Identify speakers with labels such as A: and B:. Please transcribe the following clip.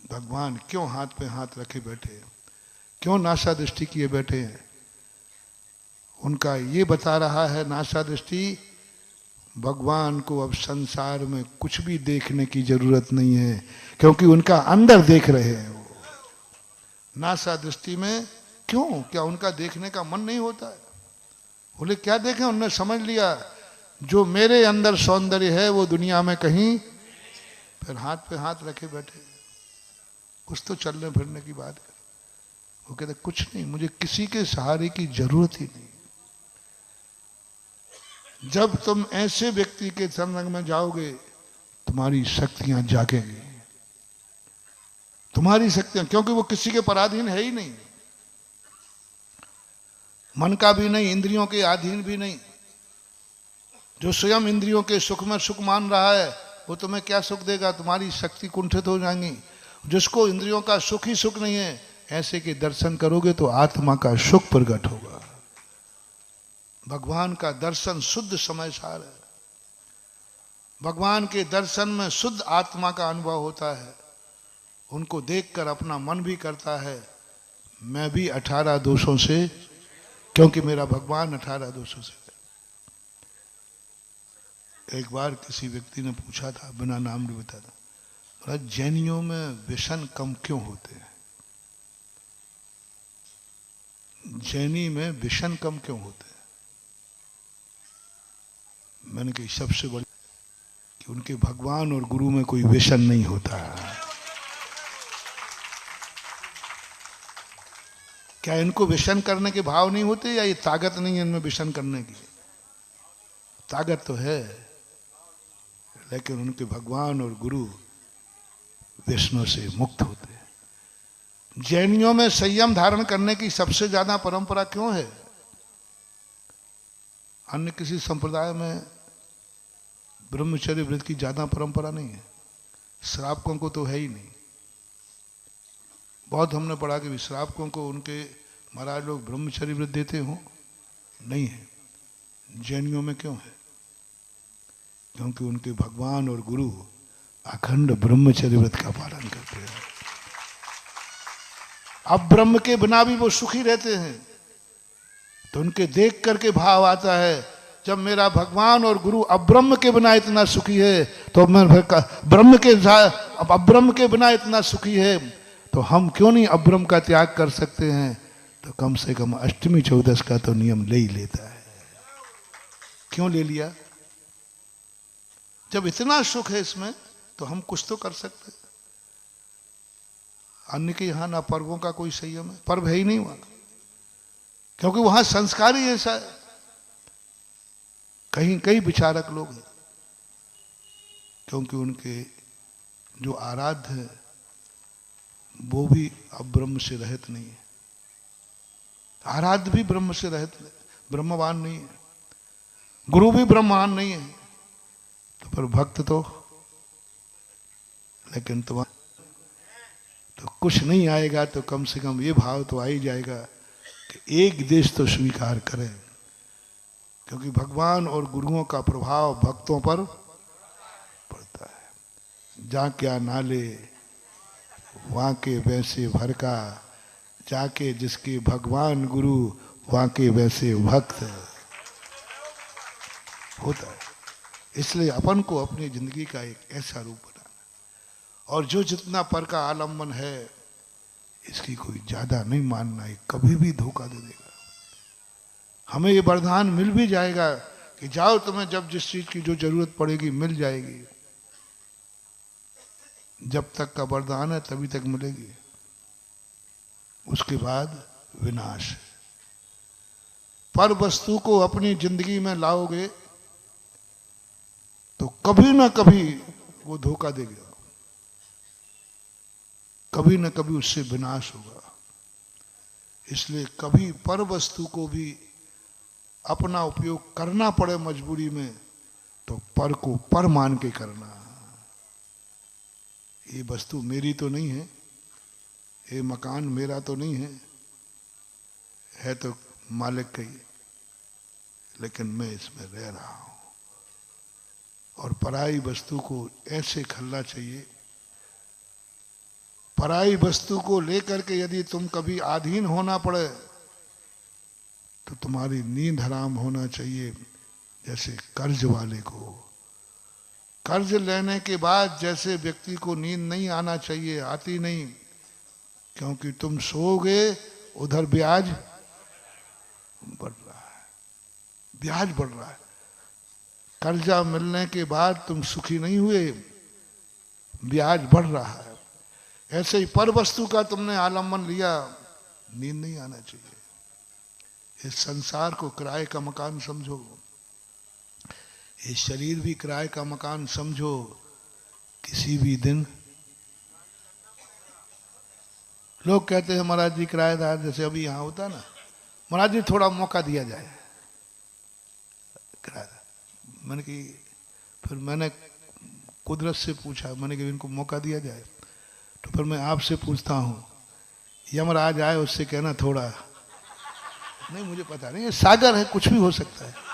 A: भगवान क्यों हाथ पे हाथ रखे बैठे हैं, क्यों नासा दृष्टि किए बैठे हैं? उनका ये बता रहा है नासा दृष्टि, भगवान को अब संसार में कुछ भी देखने की जरूरत नहीं है, क्योंकि उनका अंदर देख रहे हैं वो। नासा दृष्टि में क्यों, क्या उनका देखने का मन नहीं होता है? बोले क्या देखें, उन्होंने समझ लिया जो मेरे अंदर सौंदर्य है वो दुनिया में कहीं। फिर हाथ पे हाथ रखे बैठे, कुछ तो चलने फिरने की बात है। वो कहते कुछ नहीं, मुझे किसी के सहारे की जरूरत ही नहीं। जब तुम ऐसे व्यक्ति के संग में जाओगे तुम्हारी शक्तियां जागेंगी, तुम्हारी शक्तियां, क्योंकि वो किसी के पराधीन है ही नहीं, मन का भी नहीं, इंद्रियों के अधीन भी नहीं। जो स्वयं इंद्रियों के सुख में सुख मान रहा है वो तुम्हें क्या सुख देगा? तुम्हारी शक्ति कुंठित हो जाएंगी। जिसको इंद्रियों का सुख ही सुख नहीं है, ऐसे के दर्शन करोगे तो आत्मा का सुख प्रकट होगा। भगवान का दर्शन शुद्ध समय सार है। भगवान के दर्शन में शुद्ध आत्मा का अनुभव होता है। उनको देखकर अपना मन भी करता है मैं भी 18 दोषों से, क्योंकि मेरा भगवान 18 दोषों से। एक बार किसी व्यक्ति ने पूछा था, बिना नाम भी बता था, बोला जैनियों में व्यसन कम क्यों होते हैं? जैनी में व्यसन कम क्यों होते हैं? मैंने कही सबसे बड़ी कि उनके भगवान और गुरु में कोई व्यसन नहीं होता। क्या इनको व्यसन करने के भाव नहीं होते, या ये ताकत नहीं है इनमें व्यसन करने की? ताकत तो है, लेकिन उनके भगवान और गुरु व्यसनों से मुक्त होते हैं। जैनियों में संयम धारण करने की सबसे ज्यादा परंपरा क्यों है? अन्य किसी संप्रदाय में ब्रह्मचर्य व्रत की ज्यादा परंपरा नहीं है। श्रावकों को तो है ही नहीं। बहुत हमने पढ़ा कि श्रावकों को उनके महाराज लोग ब्रह्मचर्य व्रत देते हो, नहीं है। जैनियों में क्यों है? क्योंकि उनके भगवान और गुरु अखंड ब्रह्मचर्य व्रत का पालन करते हैं। अब ब्रह्म के बिना भी वो सुखी रहते हैं। तो उनके देख करके भाव आता है, जब मेरा भगवान और गुरु अब्रह्म के बिना इतना सुखी है, तो मैं ब्रह्म के अब्रह्म के बिना इतना सुखी है, तो हम क्यों नहीं अब्रह्म का त्याग कर सकते हैं? तो कम से कम अष्टमी चौदस का तो नियम ले ही लेता है। क्यों ले लिया? जब इतना सुख है इसमें तो हम कुछ तो कर सकते हैं। अन्य के यहां ना पर्वों का कोई संयम है, पर्व है ही नहीं वहां, क्योंकि वहां संस्कार ही ऐसा है। कहीं कई विचारक लोग हैं, क्योंकि उनके जो आराध्य है वो भी अब ब्रह्म से रहित नहीं है। आराध्य भी ब्रह्म से रहित, ब्रह्मवान नहीं है। गुरु भी ब्रह्मवान नहीं है। तो पर भक्त तो, लेकिन तो कुछ नहीं आएगा तो कम से कम ये भाव तो आ ही जाएगा कि एक देश तो स्वीकार करें, क्योंकि भगवान और गुरुओं का प्रभाव भक्तों पर पड़ता है। जा क्या नाले वहां के वैसे भर का, जाके जिसके भगवान गुरु वहां के वैसे भक्त होता है। इसलिए अपन को अपनी जिंदगी का एक ऐसा रूप बनाना, और जो जितना पर का आलम्बन है इसकी कोई ज्यादा नहीं मानना है, कभी भी धोखा दे देगा। हमें ये वरदान मिल भी जाएगा कि जाओ, तुम्हें जब जिस चीज की जो जरूरत पड़ेगी मिल जाएगी। जब तक का वरदान है तभी तक मिलेगी, उसके बाद विनाश। पर वस्तु को अपनी जिंदगी में लाओगे तो कभी ना कभी वो धोखा देगा, कभी ना कभी उससे विनाश होगा। इसलिए कभी पर वस्तु को भी अपना उपयोग करना पड़े मजबूरी में, तो पर को पर मान के करना। ये वस्तु मेरी तो नहीं है, ये मकान मेरा तो नहीं है तो मालिक का ही, लेकिन मैं इसमें रह रहा हूं। और पराई वस्तु को ऐसे खलना चाहिए, पराई वस्तु को लेकर के यदि तुम कभी अधीन होना पड़े तो तुम्हारी नींद हराम होना चाहिए। जैसे कर्ज वाले को कर्ज लेने के बाद जैसे व्यक्ति को नींद नहीं आना चाहिए, आती नहीं, क्योंकि तुम सोओगे उधर ब्याज बढ़ रहा है, ब्याज बढ़ रहा है। कर्जा मिलने के बाद तुम सुखी नहीं हुए, ब्याज बढ़ रहा है। ऐसे ही पर वस्तु का तुमने आलम्बन लिया, नींद नहीं आना चाहिए। इस संसार को किराए का मकान समझो, ये शरीर भी किराए का मकान समझो। किसी भी दिन लोग कहते हैं महाराज जी किराएदार, जैसे अभी यहाँ होता ना, महाराज जी थोड़ा मौका दिया जाए किराएदार। मैंने कि फिर मैंने कुदरत से पूछा, मैंने कि इनको मौका दिया जाए। तो फिर मैं आपसे पूछता हूँ, यमराज आए उससे कहना थोड़ा नहीं, मुझे पता नहीं, ये सागर है, कुछ भी हो सकता है।